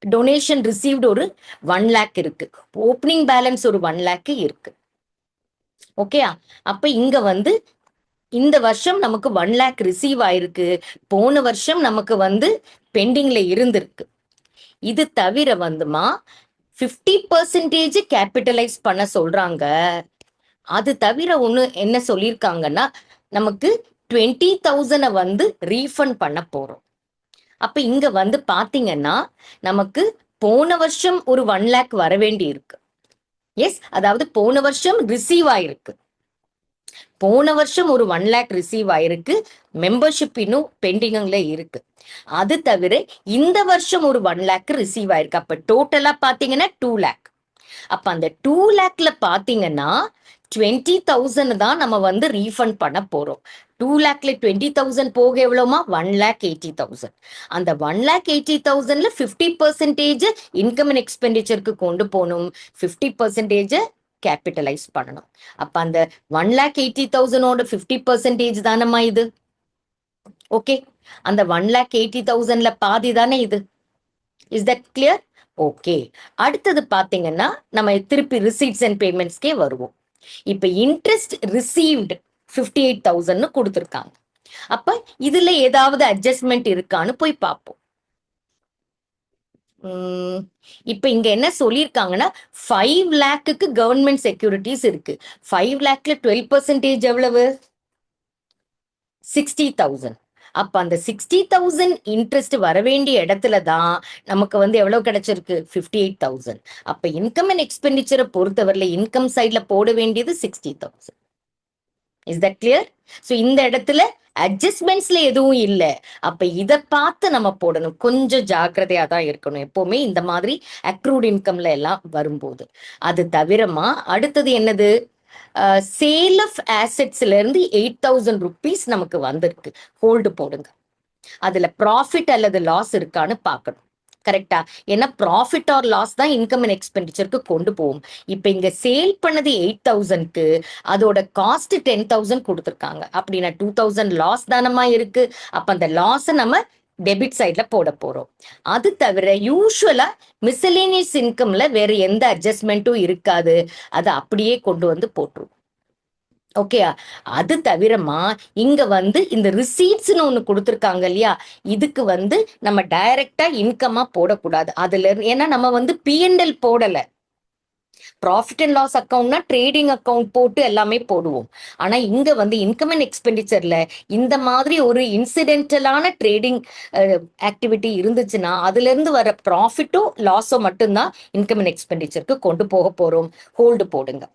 டொனேஷன் ரிசீவ்டு ஒரு 1 lakh இருக்கு. ஓப்பனிங் பேலன்ஸ் ஒரு 1 lakh இருக்கு. ஓகேயா, அப்ப இங்க வந்து இந்த வருஷம் நமக்கு 1 lakh ரிசீவ் ஆயிருக்கு. போன வருஷம் நமக்கு வந்து பெண்டிங்ல இருந்திருக்கு. இது தவிர வந்துமா 50% கேபிட்டலைஸ் பண்ண சொல்றாங்க. அது தவிர ஒண்ணு என்ன சொல்லியிருக்காங்கன்னா நமக்கு 20,000 வந்து ரீஃபண்ட் பண்ண போறோம். அப்ப இங்க வந்து பாத்தீங்கன்னா நமக்கு போன வருஷம் ஒரு 1 lakh வர வேண்டி இருக்கு. எஸ், அதாவது போன வருஷம் ரிசீவ் ஆயிருக்கு. போன வருஷம் ஒரு 1 lakh ரிசீவ் ஆயிருக்கு. மெம்பர்ஷிப் இன்னும் பெண்டிங்ல இருக்கு. அது தவிர இந்த வருஷம் ஒரு 1 lakh ரிசீவ் ஆயிருக்கு. அப்ப டோட்டலா பாத்தீங்கன்னா 2 lakh. அப்ப அந்த 2 lakhல பாத்தீங்கன்னா 20,000 தான் நம்ம வந்து ரீஃபண்ட் பண்ண போறோம். 2 lakhல 20,000 போக எவ்வளவுமா? 1,80,000. அந்த 1,80,000ல 50% இன்கம் அண்ட் எக்ஸ்பெண்டிச்சருக்கு கொண்டு போகணும். 50% கேபிட்டலைஸ் பண்ணணும். அப்ப அந்த 1,80,000ஓட 50% தானம்மா இது. ஓகே, அந்த 1,80,000ல பாதி தானே இது. Is that clear? ஓகே, அடுத்தது பாத்தீங்கன்னா நம்ம திருப்பி ரிசீட்ஸ் அண்ட் பேமெண்ட்ஸ்க்கே வருவோம். இப்ப இன்ட்ரெஸ்ட் ரிசீவ்டு 58,000 கொடுத்துருக்காங்க. அப்ப இதுல ஏதாவது அட்ஜஸ்ட்மெண்ட் இருக்கான்னு போய் பார்ப்போம். இப்ப இங்க என்ன சொல்லியிருக்காங்கன்னா 5 lakhக்கு கவர்மெண்ட் செக்யூரிட்டிஸ் இருக்கு. 5 lakhல 12% எவ்வளவு? 60,000. அப்ப அந்த 60,000 இன்ட்ரெஸ்ட் வர வேண்டிய இடத்துல தான் நமக்கு வந்து எவ்வளவு கிடைச்சிருக்கு? 58,000. அப்ப இன்கம் அண்ட் எக்ஸ்பெண்டிச்சரை பொறுத்தவரையில இன்கம் சைட்ல போட வேண்டியது 60,000. Is that clear? ஸோ இந்த இடத்துல அட்ஜஸ்ட்மெண்ட்ஸ்ல எதுவும் இல்லை. அப்ப இதை பார்த்து நம்ம போடணும். கொஞ்சம் ஜாக்கிரதையா தான் இருக்கணும் எப்பவுமே இந்த மாதிரி அக்ரூட் இன்கம்ல எல்லாம் வரும்போது. அது தவிரமா அடுத்தது என்னது? சேல் ஆஃப் ஆசெட்ஸ்ல இருந்து 8,000 rupees நமக்கு வந்திருக்கு. ஹோல்டு போடுங்க. அதுல ப்ராஃபிட் அல்லது லாஸ் இருக்கான்னு பார்க்கணும். கரெக்டா? ஏன்னா ப்ராஃபிட் ஆர் லாஸ் தான் இன்கம் அண்ட் எக்ஸ்பெண்டிச்சருக்கு கொண்டு போகும். இப்ப இங்க சேல் பண்ணது 8,000க்கு அதோட காஸ்ட் 10,000 கொடுத்துருக்காங்க. அப்படின்னா 2,000 லாஸ் தானமா இருக்கு. அப்ப அந்த லாஸ் நம்ம டெபிட் சைட்ல போட போறோம். அது தவிர யூஸ்வலா மிஸ்சலேனியஸ் இன்கம்ல வேற எந்த அட்ஜஸ்ட்மெண்ட்டும் இருக்காது. அதை அப்படியே கொண்டு வந்து போட்டுரும். ஓகேயா? அது தவிரமா இங்க வந்து இந்த ரிசீட்ஸ்னு ஒண்ணு கொடுத்துருக்காங்க இல்லையா? இதுக்கு வந்து நம்ம டைரக்டா இன்கமா போடக்கூடாது. அதுல ஏன்னா நம்ம வந்து P&L போடல. ப்ராஃபிட் அண்ட் லாஸ் அக்கௌண்ட்னா ட்ரேடிங் அக்கௌண்ட் போட்டு எல்லாமே போடுவோம். ஆனா இங்க வந்து இன்கம் அண்ட் எக்ஸ்பெண்டிச்சர்ல இந்த மாதிரி ஒரு இன்சிடென்டலான ட்ரேடிங் ஆக்டிவிட்டி இருந்துச்சுன்னா அதுல இருந்து வர ப்ராஃபிட்டோ லாஸோ மட்டும்தான் இன்கம் அண்ட் எக்ஸ்பெண்டிச்சருக்கு கொண்டு போக போறோம். ஹோல்டு போடுங்க.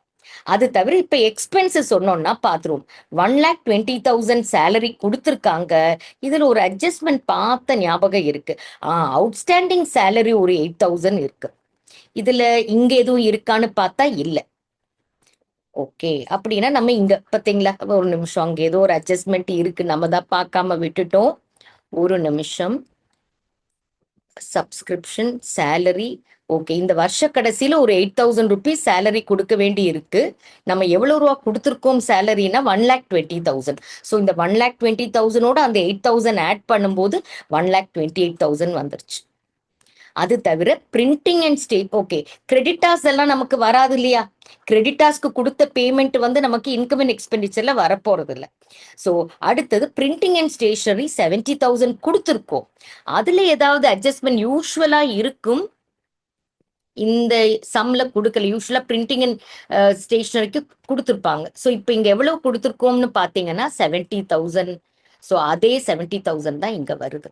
அது தவிர இப்ப எக்ஸ்பென்சஸ் சொன்னோம்னா பாத்துருவோம். 1,20,000 சேலரி கொடுத்துருக்காங்க. இதுல ஒரு அட்ஜஸ்ட்மெண்ட் பார்த்த ஞாபகம் இருக்கு. அவுட்ஸ்டாண்டிங் சேலரி ஒரு 8,000 இருக்கு. இதுல இங்க எதுவும் இருக்கான்னு பார்த்தா இல்ல. ஓகே, அப்படின்னா நம்ம இங்க பாத்தீங்களா, ஒரு நிமிஷம், அங்க ஏதோ ஒரு அட்ஜஸ்ட்மெண்ட் இருக்கு, நம்ம தான் பார்க்காம விட்டுட்டோம். ஒரு நிமிஷம். Subscription salary. ஓகே, இந்த வருஷ கடைசியில ஒரு 8,000 rupees சேலரி கொடுக்க வேண்டி இருக்கு. நம்ம எவ்வளவு ரூபா கொடுத்துருக்கோம் சேலரினா 1,20,000. ஸோ இந்த 1,20,000ஓட அந்த 8,000 ஆட் பண்ணும்போது 1,28,000 வந்துருச்சு. அது தவிர printing and state, okay, creditors எல்லாம் நமக்கு வராது இல்லையா. கிரெடிட்டாஸ்க்கு கொடுத்த பேமெண்ட் வந்து நமக்கு இன்கம் அண்ட் எக்ஸ்பெண்டிச்சர்ல வரப்போறது இல்லை. ஸோ அடுத்தது பிரிண்டிங் அண்ட் ஸ்டேஷனரி 70,000 கொடுத்துருக்கோம். அதுல ஏதாவது அட்ஜஸ்ட்மெண்ட் யூஸ்வலா இருக்கும். இந்த சம்ல கொடுக்கல, யூஸ்வலா பிரிண்டிங் அண்ட் ஸ்டேஷனரிக்கு கொடுத்துருப்பாங்க. ஸோ இப்போ இங்க எவ்வளவு கொடுத்துருக்கோம்னு பாத்தீங்கன்னா 70,000. ஸோ அதே 70,000 தான் இங்க வருது.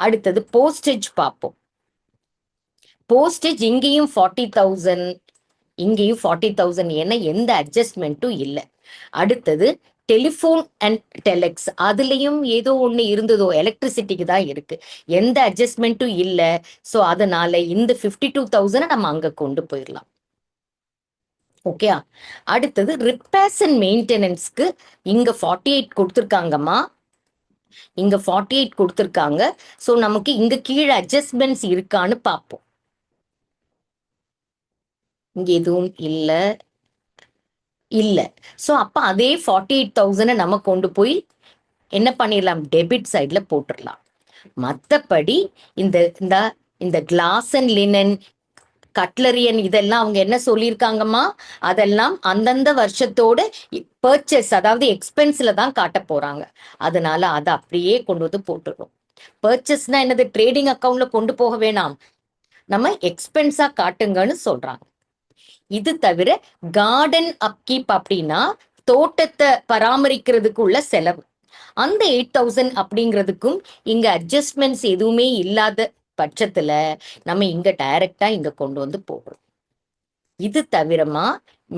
அடுத்தது போஸ்டேஜ் பார்ப்போம். போஸ்டேஜ் இங்கேயும் 40,000, இங்கேயும் 40,000, ஏன்னா எந்த அட்ஜஸ்ட்மெண்ட்டும் இல்லை. அடுத்தது டெலிஃபோன் அண்ட் டெலெக்ஸ், அதுலயும் ஏதோ ஒண்ணு இருந்ததோ, எலக்ட்ரிசிட்டிக்கு தான் இருக்கு, எந்த அட்ஜஸ்ட்மெண்ட்டும் இல்லை. ஸோ அதனால இந்த 52,000 நம்ம அங்க கொண்டு போயிடலாம். ஓகே. அடுத்தது ரிப்பேர்ஸ் அண்ட் மெயின்டெனன்ஸ்க்கு இங்க 48 கொடுத்துருக்காங்கம்மா, இங்க 48 கொடுத்துருக்காங்க. ஸோ நமக்கு இங்க கீழே அட்ஜஸ்ட்மெண்ட்ஸ் இருக்கான்னு பார்ப்போம். இங்க எதுவும் இல்ல. இல்ல. ஸோ அப்ப அதே 48,000 நம்ம கொண்டு போய் என்ன பண்ணிடலாம், டெபிட் சைட்ல போட்டுடலாம். மத்தபடி இந்த இந்த இந்த கிளாஸ் அண்ட் லினன், கட்லரியன், இதெல்லாம் அவங்க என்ன சொல்லியிருக்காங்கம்மா, அதெல்லாம் அந்தந்த வருஷத்தோட பர்ச்சேஸ், அதாவது எக்ஸ்பென்ஸ்ல தான் காட்ட போறாங்க. அதனால அதை அப்படியே கொண்டு வந்து போட்டுடுறோம். பர்ச்சேஸ்னா என்னது, ட்ரேடிங் அக்கவுண்ட்ல கொண்டு போக வேணாம், நம்ம எக்ஸ்பென்ஸா காட்டுங்கன்னு சொல்றாங்க. இது தவிர கார்டன் அப்கீப் அப்படின்னா தோட்டத்தை பராமரிக்கிறதுக்கு உள்ள செலவு, அந்த 8,000 அப்படிங்கிறதுக்கும் இங்க அட்ஜஸ்ட்மெண்ட்ஸ் எதுவுமே இல்லாத பட்சத்துல நம்ம இங்க டைரக்டா இங்க கொண்டு வந்து போடுறோம். இது தவிரமா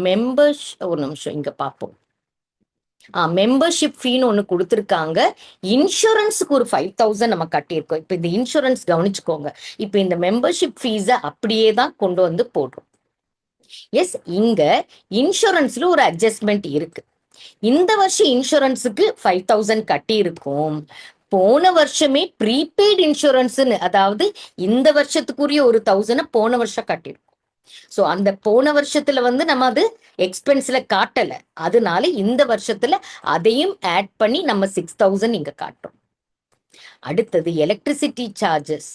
மெம்பர்ஸ், ஒரு நிமிஷம் இங்க பார்ப்போம். மெம்பர்ஷிப் ஃபீன்னு ஒன்று கொடுத்துருக்காங்க. இன்சூரன்ஸுக்கு ஒரு 5,000 நம்ம கட்டியிருக்கோம். இப்போ இந்த இன்சூரன்ஸ் கவனிச்சுக்கோங்க. இப்போ இந்த மெம்பர்ஷிப் ஃபீஸை அப்படியே தான் கொண்டு வந்து போடுறோம். எஸ், இங்க இன்சூரன்ஸ்ல ஒரு அட்ஜஸ்ட்மெண்ட் இருக்கு. இந்த வருஷம் இன்சூரன்ஸுக்கு 5,000 கட்டி இருக்கும். போன வருஷமே ப்ரீபெய்டு இன்சூரன்ஸ்னு, அதாவது இந்த வருஷத்துக்குரிய ஒரு 1,000 போன வருஷம் கட்டிருக்கும். ஸோ அந்த போன வருஷத்துல வந்து நம்ம அது எக்ஸ்பென்ஸ்ல காட்டல, அதனால இந்த வருஷத்துல அதையும் ஆட் பண்ணி நம்ம 6,000 இங்க காட்டுறோம். அடுத்தது எலக்ட்ரிசிட்டி சார்ஜஸ்.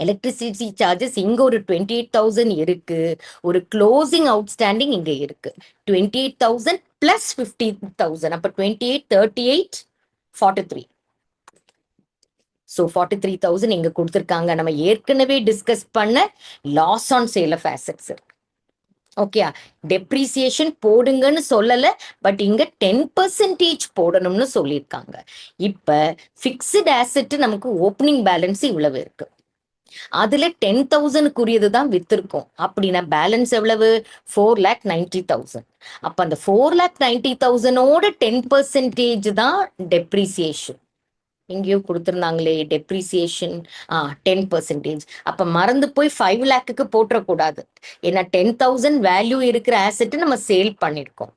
எலக்ட்ரிசிட்டி சார்ஜஸ் இங்க ஒரு 28,000 இருக்கு. ஒரு க்ளோசிங் அவுட்ஸ்டாண்டிங் இங்க இருக்கு 28,000 பிளஸ் 15,000. அப்ப 28, 38, 43. ஸோ 43,000 இங்க கொடுத்துருக்காங்க. நம்ம ஏற்கனவே டிஸ்கஸ் பண்ண loss on sale of assets இருக்கு. ஓகே, டெப்ரிசியேஷன் போடுங்கன்னு சொல்லல, பட் இங்க 10% போடணும்னு சொல்லியிருக்காங்க. இப்ப பிக்ஸ்டு ஆசெட் நமக்கு ஓப்பனிங் பேலன்ஸ் இவ்வளவு இருக்கு, அதுல 10,000 தான் வித்திருக்கோம். அப்படின்னா பேலன்ஸ் எவ்வளவு, 4,90,000. அப்ப அந்த 4,90,000ஓட 10% தான் டெப்ரிசியேஷன். எங்கேயோ கொடுத்துருந்தாங்களே டெப்ரிசியேஷன், 10%. அப்ப மறந்து போய் 5 lakhக்கு போட்டுறக்கூடாது, ஏன்னா 10,000 வேல்யூ இருக்கிற ஆசெட் நம்ம சேல் பண்ணிருக்கோம்.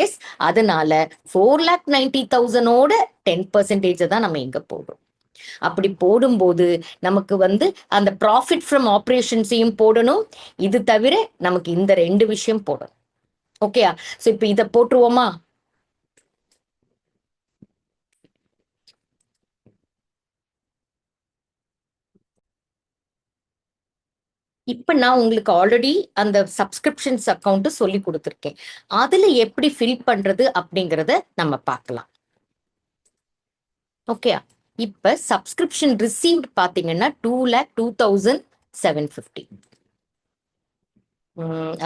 எஸ், அதனால 4,90,000ஓட 10% தான் நம்ம இங்க போடுறோம். அப்படி போடும்போது நமக்கு வந்து அந்த ப்ராஃபிட் ஃப்ரம் ஆப்ரேஷன்ஸையும் போடணும், இது தவிர நமக்கு இந்த 2 விஷயம் போடணும். ஓகேயா? ஸோ இப்போ இதை போட்டுருவோமா? இப்ப நான் உங்களுக்கு ஆல்ரெடி அந்த சப்ஸ்கிரிப்ஷன்ஸ் அக்கௌண்ட் சொல்லி கொடுத்துருக்கேன், அதுல எப்படி ஃபில் பண்றது அப்படிங்கறத நம்ம பார்க்கலாம். ஓகேயா? இப்ப சப்ஸ்கிரிப்ஷன் ரிசீவ்ட் பாத்தீங்கன்னா 2,02,750.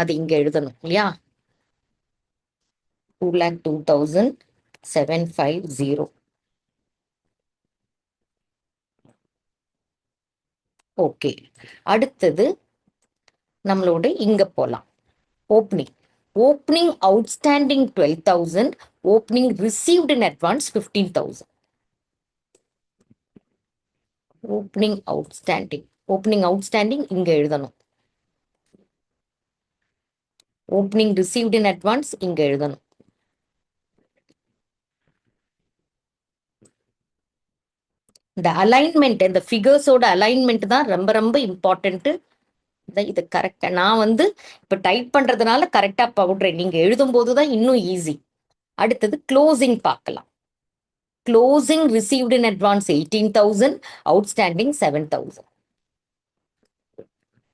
அது இங்க எழுதணும் இல்லையா, 2,02,750. ஓகே, அடுத்தது நம்மளோட இங்க போலாம். Opening, opening outstanding 12,000, opening received in advance 15,000. Opening outstanding, opening outstanding இங்க எழுதணும். ஓப்பனிங் ரிசீவ்ட் இன் அட்வான்ஸ் இங்க எழுதணும். இந்த அலைன்மெண்ட், இந்த ஃபிகர்ஸோட அலைன்மெண்ட் தான் ரொம்ப ரொம்ப இம்பார்ட்டன்ட். இது கரெக்டா நான் வந்து இப்ப டைப் பண்றதுனால கரெக்டா போடுறேன். நீங்க எழுதும் போதுதான் இன்னும் ஈஸி. அடுத்தது க்ளோசிங் பார்க்கலாம். Closing received in advance 18,000, outstanding 7,000.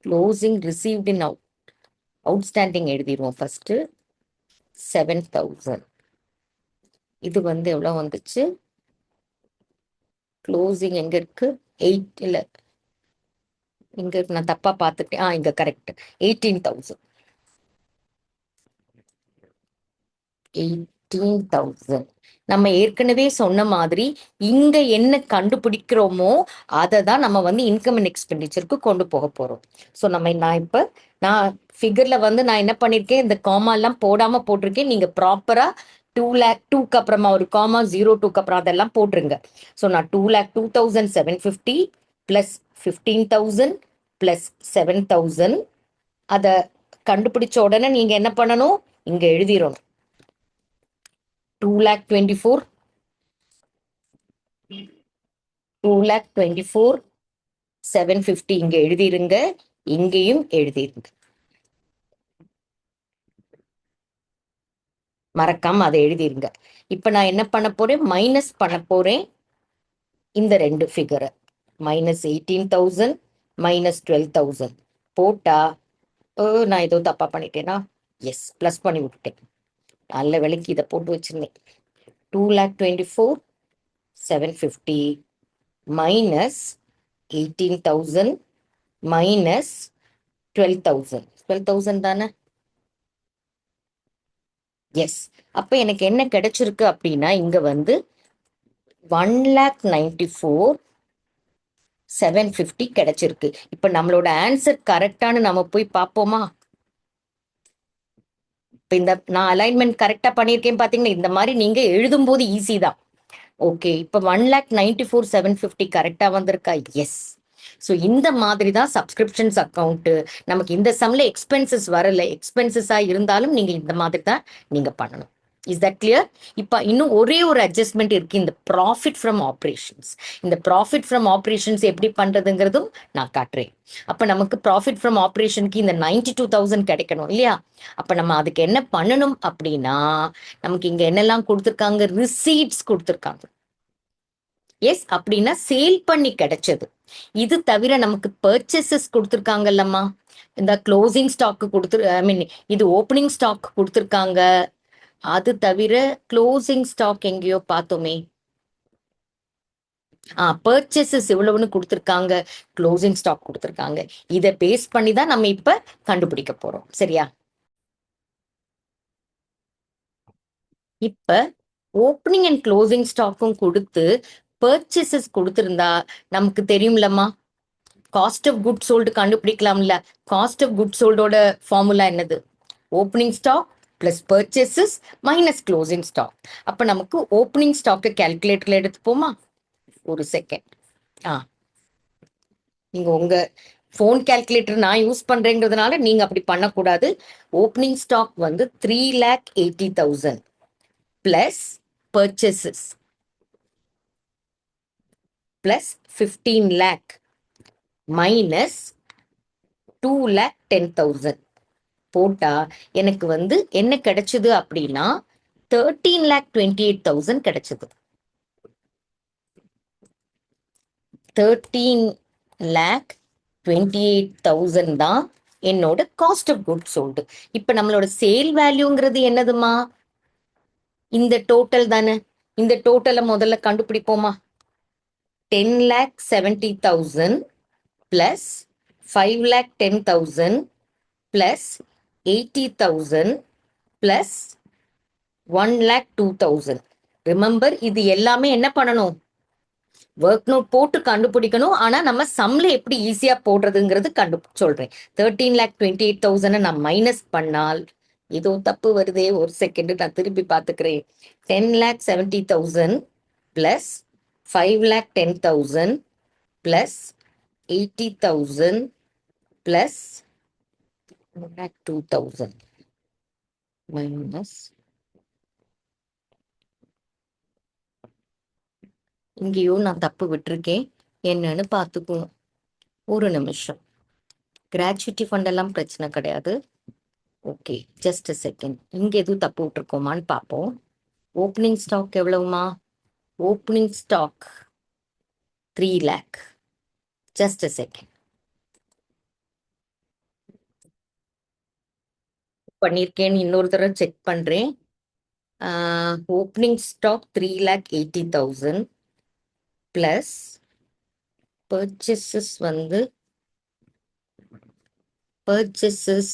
Closing received in outstanding எழுதிடுவோம் ஃபர்ஸ்ட். 7,000. இது வந்து எவ்வளவு வந்துச்சு? க்ளோசிங் எங்க இருக்கு? 8 இல்ல, இங்க நான் தப்பா பார்த்துட்டேன். இங்க கரெக்ட். 18,000. 18,000. நம்ம ஏற்கனவே சொன்ன மாதிரி இங்க என்ன கண்டுபிடிக்கிறோமோ அதை தான் நம்ம வந்து இன்கம் அண்ட் எக்ஸ்பெண்டிச்சருக்கு கொண்டு போக போறோம். ஸோ நான் ஃபிகர்ல வந்து நான் என்ன பண்ணிருக்கேன், இந்த காமா எல்லாம் போடாம போட்டிருக்கேன். நீங்க ப்ராப்பரா 2,02,000 அப்புறமா ஒரு காமா 02 அப்புறம் அதெல்லாம் போட்டுருங்க. ஸோ நான் 2,02,750 பிளஸ் 15,000 பிளஸ் 7,000 அதை கண்டுபிடிச்ச உடனே நீங்க என்ன பண்ணணும், இங்க எழுதிடணும். 2,24,000 2,24,750 இங்க எழுதிருங்க. இங்கேயும் எழுதிருங்க, மறக்காம அதை எழுதிருங்க. இப்ப நான் என்ன பண்ண போறேன், மைனஸ் பண்ண போறேன் இந்த ரெண்டு ஃபிகரை. -18,000 -12,000 போட்டா நான் ஏதோ தப்பா பண்ணிட்டேனா? எஸ், பிளஸ் பண்ணி விட்டுட்டேன். நல்ல விலைக்கு இதை போட்டு வச்சிருந்தேன். 2,24,750 minus 18,000 minus 12,000. 12,000 தானே? எஸ். அப்ப எனக்கு என்ன கிடைச்சிருக்கு அப்படின்னா, இங்க வந்து 1,94,750 கிடைச்சிருக்கு. இப்ப நம்மளோட ஆன்சர் கரெக்டானு நம்ம போய் பார்ப்போமா? இப்ப இந்த நான் அலைன்மெண்ட் கரெக்டா பண்ணியிருக்கேன் பாத்தீங்கன்னா, இந்த மாதிரி நீங்க எழுதும் போது ஈஸி தான். ஓகே, இப்ப 1,94,750 கரெக்டா வந்திருக்கா? எஸ். ஸோ இந்த மாதிரி தான் சப்ஸ்கிரிப்ஷன்ஸ் அக்கௌண்ட். நமக்கு இந்த சம்ல எக்ஸ்பென்சஸ் வரல, எக்ஸ்பென்சஸா இருந்தாலும் நீங்க இந்த மாதிரி தான் நீங்க பண்ணணும். Is that clear? இப்ப இன்னும் ஒரே ஒரு அட்ஜஸ்ட்மெண்ட் இருக்கு, இந்த ப்ராஃபிட் ஃப்ரம் ஆப்ரேஷன்ஸ். இந்த ப்ராஃபிட் ஃப்ரம் ஆப்ரேஷன்ஸ் எப்படி பண்றதுங்கிறதும் நான் காட்டுறேன். அப்ப நமக்கு ப்ராஃபிட் ஃப்ரம் ஆப்ரேஷனுக்கு இந்த 92,000 கிடைக்கணும் இல்லையா? அப்ப நம்ம அதுக்கு என்ன பண்ணணும் அப்படின்னா, நமக்கு இங்க என்னெல்லாம் கொடுத்துருக்காங்க, ரிசீட்ஸ் கொடுத்துருக்காங்க. எஸ், அப்படின்னா சேல் பண்ணி கிடைச்சது. இது தவிர நமக்கு பர்ச்சேசஸ் கொடுத்துருக்காங்கல்லம்மா. இந்த க்ளோசிங் ஸ்டாக் ஐ மீன் இது ஓப்பனிங் ஸ்டாக் கொடுத்துருக்காங்க. அது தவிர க்ளோசிங் ஸ்டாக் எங்கேயோ பார்த்தோமே. பர்ச்சேசஸ் இவ்வளவுன்னு கொடுத்துருக்காங்க, க்ளோசிங் ஸ்டாக் கொடுத்துருக்காங்க. இதை பேஸ் பண்ணி தான் நம்ம இப்ப கண்டுபிடிக்க போறோம். சரியா? இப்ப ஓப்பனிங் அண்ட் க்ளோசிங் ஸ்டாக்கும் கொடுத்து பர்ச்சேசஸ் கொடுத்திருந்தா நமக்கு தெரியும்லம்மா, காஸ்ட் ஆஃப் குட் சோல்டு கண்டுபிடிக்கலாம்ல. காஸ்ட் ஆஃப் குட் சோல்டோட ஃபார்முலா என்னது? Opening stock plus purchases minus closing stock. அப்ப நமக்கு ஓப்பனிங் ஸ்டாக்கை கால்குலேட்டர்ல எடுத்துப்போமா? ஒரு செகண்ட். நீங்க உங்க ஃபோன் கால்குலேட்டர் நான் யூஸ் பண்றேங்கிறதுனால நீங்க அப்படி பண்ணக்கூடாது. ஓப்பனிங் ஸ்டாக் வந்து 3,80,000 plus purchases plus 15 lakh minus 2,10,000 போட்டா எனக்கு வந்து என்ன கிடைச்சது அப்படின்னா 13,28,000 கிடைச்சது. 13,28,000 தான் என்னோட காஸ்ட் ஆஃப் குட் சோல்டு. இப்ப நம்மளோட சேல் வேல்யூங்கிறது என்னதுமா? இந்த டோட்டல் தானே. இந்த டோட்டலை முதல்ல கண்டுபிடிப்போமா? 10,70,000 பிளஸ் 5,10,000 பிளஸ் 80,000 பிளஸ் 1,02,000. ரிமெம்பர், இது எல்லாமே என்ன பண்ணணும்? ஒர்க் நோட் போட்டு கண்டுபிடிக்கணும். ஆனா நம்ம சம்ல எப்படி ஈஸியா போடுறதுங்கிறது சொல்றேன். 13,28,000 நான் மைனஸ் பண்ணால் ஏதோ தப்பு வருதே, ஒரு செகண்ட் நான் திருப்பி பார்த்துக்கிறேன். 10,70,000 பிளஸ் 5,10,000 பிளஸ் 80,000 பிளஸ் 1,02,000. மைனஸ் இங்கேயும் நான் தப்பு விட்டுருக்கேன், என்னன்னு பார்த்துக்குவோம். ஒரு நிமிஷம். கிராச்சுவிட்டி ஃபண்ட் எல்லாம் பிரச்சனை கிடையாது. Okay, just a second. இங்கே எதுவும் தப்பு விட்டுருக்கோமான்னு பார்ப்போம். ஓப்பனிங் ஸ்டாக் எவ்வளவுமா? Opening stock 3 lakh. Just a second. பண்ணியிருக்கேன்னு இன்னொரு தடவை செக் பண்ணுறேன். ஓப்பனிங் ஸ்டாக் 3,80,000 ப்ளஸ் பர்ச்சேசஸ் வந்து purchases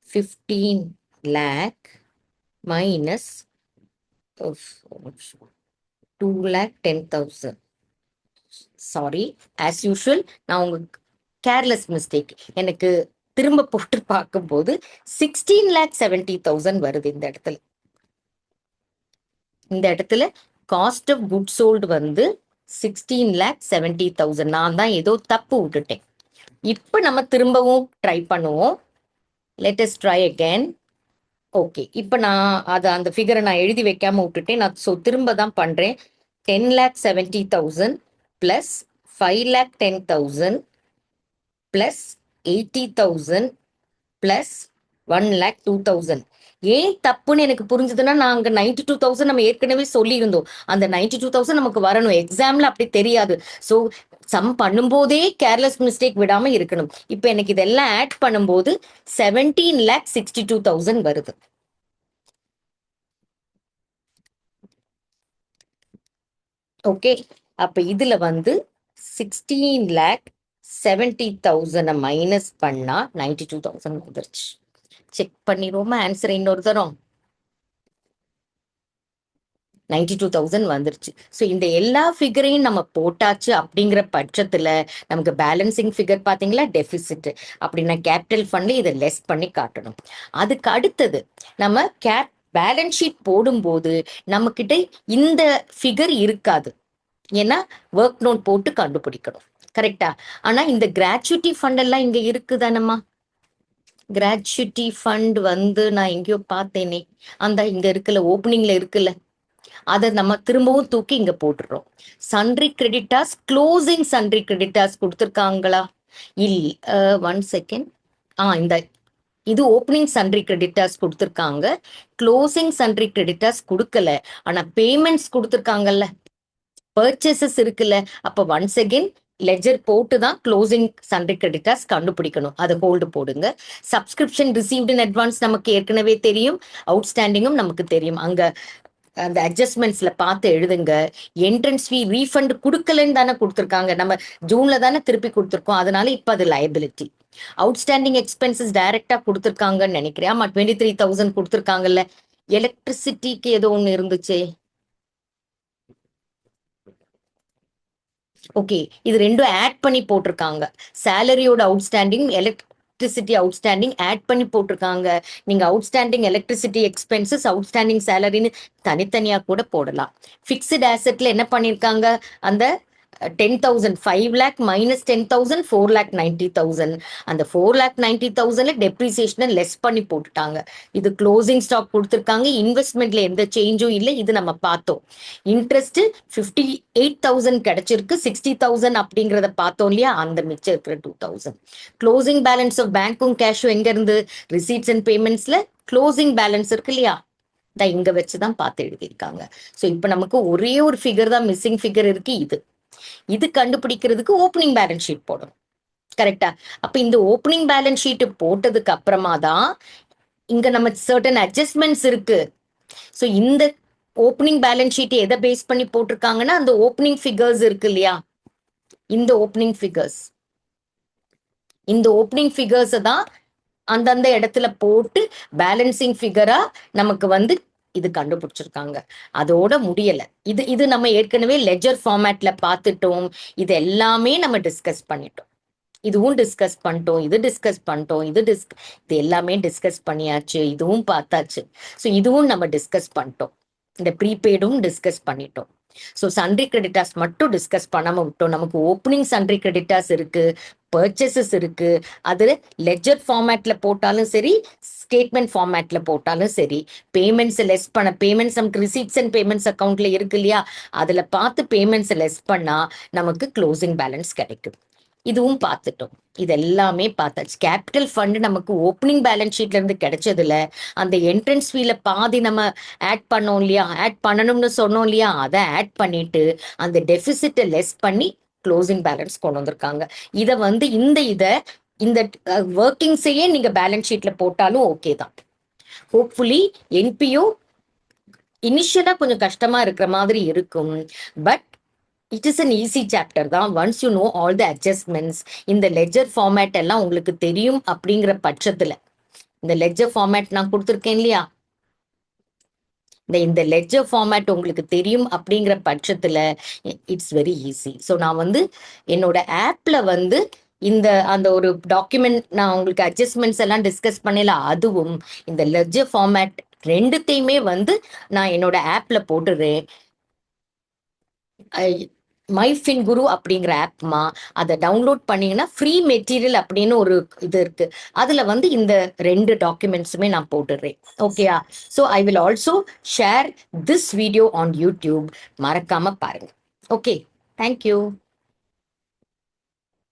15 lakh minus of 2,10,000. Sorry, as usual நான் உங்களுக்கு கேர்லெஸ் மிஸ்டேக். எனக்கு திரும்ப போட்டு பார்க்கும்போது 16,70,000 வருது இந்த இடத்துல. இந்த இடத்துல காஸ்ட் ஆஃப் குட் சோல்டு வந்து 16,70,000. நான் தான் ஏதோ தப்பு விட்டுட்டேன். இப்போ நம்ம திரும்பவும் ட்ரை பண்ணுவோம். Let us try again. Okay, இப்போ நான் அந்த ஃபிகரை நான் எழுதி வைக்காம விட்டுட்டேன். நான் திரும்ப தான் பண்ணுறேன். 10,70,000 ப்ளஸ் 5,10,000 ப்ளஸ் 80,000 ப்ளஸ் 1,02,000. ஏன் தப்புன்னு எனக்கு புரிஞ்சுதுன்னா, நாங்கள் 92,000 நம்ம ஏற்கனவே சொல்லியிருந்தோம். அந்த 92,000 நமக்கு வரணும். எக்ஸாமில் அப்படி தெரியாது. ஸோ சம் பண்ணும்போதே கேர்லெஸ் மிஸ்டேக் விடாம இருக்கணும். இப்போ எனக்கு இதெல்லாம் ஆட் பண்ணும்போது 17,62,000 வருது. ஓகே, அப்ப இதுல வந்து 16,70,000 மைனஸ் பண்ணா 92,000 வந்துருச்சு. செக் பண்ணிடுவோமா ஆன்சர் இன்னொரு தரம்? 92,000 வந்துருச்சு. ஸோ இந்த எல்லா ஃபிகரையும் நம்ம போட்டாச்சு. அப்படிங்கிற பட்சத்துல நமக்கு பேலன்சிங் ஃபிகர் பார்த்தீங்களா, டெபிசிட். அப்படின்னா கேபிட்டல் ஃபண்ட்ல இதை லெஸ் பண்ணி காட்டணும். அதுக்கு அடுத்தது நம்ம பேலன்ஸ் ஷீட் போடும்போது நம்ம கிட்ட இந்த ஃபிகர் இருக்காது. ஏன்னா ஒர்க் நோட் போட்டு கண்டுபிடிக்கணும். கரெக்டா? ஆனா இந்த கிராச்சுவிட்டி ஃபண்ட் எல்லாம் இங்க இருக்குதானம்மா? கிராச்சுவிட்டி ஃபண்ட் வந்து நான் எங்கேயோ பார்த்தேனே, அந்த இங்க இருக்குல்ல, ஓப்பனிங்ல இருக்குல்ல, அதை நம்ம திரும்பவும் தூக்கி இங்க போட்டுறோம். Sundry creditors, closing sundry creditors கொடுத்துருக்காங்களா? One second. இந்த இது ஓப்பனிங் சன்ட்ரி கிரெடிட்டாஸ் கொடுத்துருக்காங்க, க்ளோசிங் சன்ட்ரி கிரெடிட்டாஸ் கொடுக்கல. ஆனா பேமெண்ட்ஸ் கொடுத்துருக்காங்கல்ல, பர்ச்சேசஸ் இருக்குல்ல. அப்ப ஒன்ஸ் அகெயின் லெஜர் போட்டு தான் க்ளோசிங் சன்ட்ரி கிரெடிட்டாஸ் கண்டுபிடிக்கணும். அதை ஹோல்டு போடுங்க. சப்ஸ்கிரிப்ஷன் ரிசீவ்டு இன் அட்வான்ஸ் நமக்கு ஏற்கனவே தெரியும், அவுட்ஸ்டாண்டிங்கும் நமக்கு தெரியும். அங்க அந்த அட்ஜஸ்ட்மெண்ட்ஸ்ல பார்த்து எழுதுங்க. என்ட்ரன்ஸ் ஃபீ ரீஃபண்ட் கொடுக்கலன்னு தானே கொடுத்துருக்காங்க, நம்ம ஜூன்ல தானே திருப்பி கொடுத்துருக்கோம். அதனால இப்ப அது லயபிலிட்டி. அவுட்ஸ்டாண்டிங் எக்ஸ்பென்சஸ் டைரக்டா கொடுத்துருக்காங்கன்னு நினைக்கிறேன். ஆமா, 23,000 கொடுத்துருக்காங்கல்ல. எலக்ட்ரிசிட்டிக்கு ஏதோ ஒன்று இருந்துச்சு. ஓகே, இது ரெண்டும் ஆட் பண்ணி போட்டிருக்காங்க. சேலரியோட அவுட்ஸ்டாண்டிங், எலக்ட்ரிசிட்டி அவுட்ஸ்டாண்டிங் ஆட் பண்ணி போட்டிருக்காங்க. நீங்க அவுட்ஸ்டாண்டிங் எலக்ட்ரிசிட்டி எக்ஸ்பென்சஸ், அவுட்ஸ்டாண்டிங் சேலரின்னு தனித்தனியா கூட போடலாம். ஃபிக்ஸ்டு ஆசெட்ல என்ன பண்ணிருக்காங்க, அந்த 10,000 5 lakh minus 10,000 4,90,000. அந்த 4,90,000 டெப்ரிசியேஷனை லெஸ் பண்ணி போட்டுட்டாங்க. இது க்ளோசிங் ஸ்டாக் கொடுத்துருக்காங்க. இன்வெஸ்ட்மெண்ட்ல எந்த சேஞ்சும் இல்லை, இது நம்ம பார்த்தோம். இன்ட்ரெஸ்ட் 58,000 கிடைச்சிருக்கு. 60,000 அப்படிங்கிறத பார்த்தோம் இல்லையா, அந்த மிச்சம் இருக்கிற 2,000. க்ளோசிங் பேலன்ஸ் ஆஃப் பேங்க்கும் கேஷும் எங்க இருந்து? ரிசீட்ஸ் அண்ட் பேமெண்ட்ஸ்ல க்ளோசிங் பேலன்ஸ் இருக்கு இல்லையா, இங்க வச்சுதான் பார்த்து எழுதியிருக்காங்க. ஸோ இப்போ நமக்கு ஒரே ஒரு ஃபிகர் தான் மிஸ்ஸிங் ஃபிகர் இருக்கு. இது கண்டுபிடிக்கிறதுக்கு ஓப்பனிங் பேலன்ஸ் ஷீட் போடணும். கரெக்டா? அப்ப இந்த ஓப்பனிங் பேலன்ஸ் ஷீட் போட்டதுக்கு அப்புறமா தான் இங்க நம்ம சர்டன் அட்ஜஸ்ட்மெண்ட்ஸ் இருக்கு. ஸோ இந்த ஓப்பனிங் பேலன்ஸ் ஷீட் எதை பேஸ் பண்ணி போட்டிருக்காங்கன்னா, அந்த ஓப்பனிங் ஃபிகர்ஸ் இருக்கு இல்லையா, இந்த ஓப்பனிங் ஃபிகர்ஸ், இந்த ஓப்பனிங் ஃபிகர்ஸ் தான் அந்தந்த இடத்துல போட்டு பேலன்சிங் ஃபிகரா நமக்கு வந்து இது கண்டுபிடிச்சிருக்காங்க. அதோட முடியல. இது நம்ம ஏற்கனவே லெஜர் ஃபார்மேட்ல பார்த்துட்டோம். இது எல்லாமே நம்ம டிஸ்கஸ் பண்ணிட்டோம். இதுவும் டிஸ்கஸ் பண்ணிட்டோம், இது எல்லாமே டிஸ்கஸ் பண்ணியாச்சு. இதுவும் பார்த்தாச்சு. ஸோ இதுவும் நம்ம டிஸ்கஸ் பண்ணிட்டோம். இந்த ப்ரீபெய்டும் டிஸ்கஸ் பண்ணிட்டோம். ஸோ சன்ட்ரி கிரெடிட்டாஸ் மட்டும் டிஸ்கஸ் பண்ணாம விட்டோம். நமக்கு ஓப்பனிங் சன்ட்ரி கிரெடிட்டாஸ் இருக்கு, பர்ச்சேசஸ் இருக்கு. அது லெட்ஜர் ஃபார்மேட்ல போட்டாலும் சரி, ஸ்டேட்மெண்ட் ஃபார்மேட்ல போட்டாலும் சரி, பேமெண்ட்ஸ் லெஸ் பண்ண பேமெண்ட்ஸ் நமக்கு ரிசீட்ஸ் அண்ட் பேமெண்ட்ஸ் அக்கௌண்ட்ல இருக்கு இல்லையா, அதுல பார்த்து பேமெண்ட்ஸ் லெஸ் பண்ணா நமக்கு க்ளோசிங் பேலன்ஸ் கிடைக்கும். இதுவும் பார்த்துட்டோம். இது எல்லாமே பார்த்தாச்சு. கேபிட்டல் ஃபண்ட் நமக்கு ஓப்பனிங் பேலன்ஸ் ஷீட்ல இருந்து கிடைச்சதுல அந்த என்ட்ரன்ஸ் ஃபீல பாதி நம்ம ஆட் பண்ணோம் இல்லையா, ஆட் பண்ணணும்னு சொன்னோம் இல்லையா, அதை ஆட் பண்ணிட்டு அந்த டெபிசிட்டை லெஸ் பண்ணி க்ளோசிங் பேலன்ஸ் கொண்டு வந்திருக்காங்க. இதை வந்து இந்த ஒர்க்கிங்ஸையே நீங்க பேலன்ஸ் ஷீட்ல போட்டாலும் ஓகே தான். ஹோப்ஃபுல்லி என்பிஓ இனிஷியலா கொஞ்சம் கஷ்டமா இருக்கிற மாதிரி இருக்கும், but it is an easy chapter தான். Once you know all the adjustments, இந்த லெட்ஜர் ஃபார்மேட் எல்லாம் உங்களுக்கு தெரியும் அப்படிங்கிற பட்சத்துல, இந்த லெட்ஜர் ஃபார்மேட் நான் கொடுத்துருக்கேன் இல்லையா, இந்த லெட்ஜர் ஃபார்மேட் உங்களுக்கு தெரியும் அப்படிங்கிற பட்சத்துல இட்ஸ் வெரி ஈஸி. ஸோ நான் வந்து என்னோட ஆப்ல வந்து அந்த ஒரு டாக்குமெண்ட் நான் உங்களுக்கு அட்ஜஸ்ட்மெண்ட்ஸ் எல்லாம் டிஸ்கஸ் பண்ணல, அதுவும் இந்த லெட்ஜர் ஃபார்மேட் ரெண்டுத்தையுமே வந்து நான் என்னோட ஆப்ல போட்டுறேன். மைஃபின் குரு அப்படிங்கிற ஆப்மா, அதை டவுன்லோட் பண்ணீங்கன்னா ஃப்ரீ மெட்டீரியல் அப்படின்னு ஒரு இது இருக்கு, அதுல வந்து இந்த 2 டாக்குமெண்ட்ஸுமே நான் போட்டுடுறேன். ஓகேயா? So I will also share this video on YouTube. மறக்காம பாருங்க. Okay, thank you.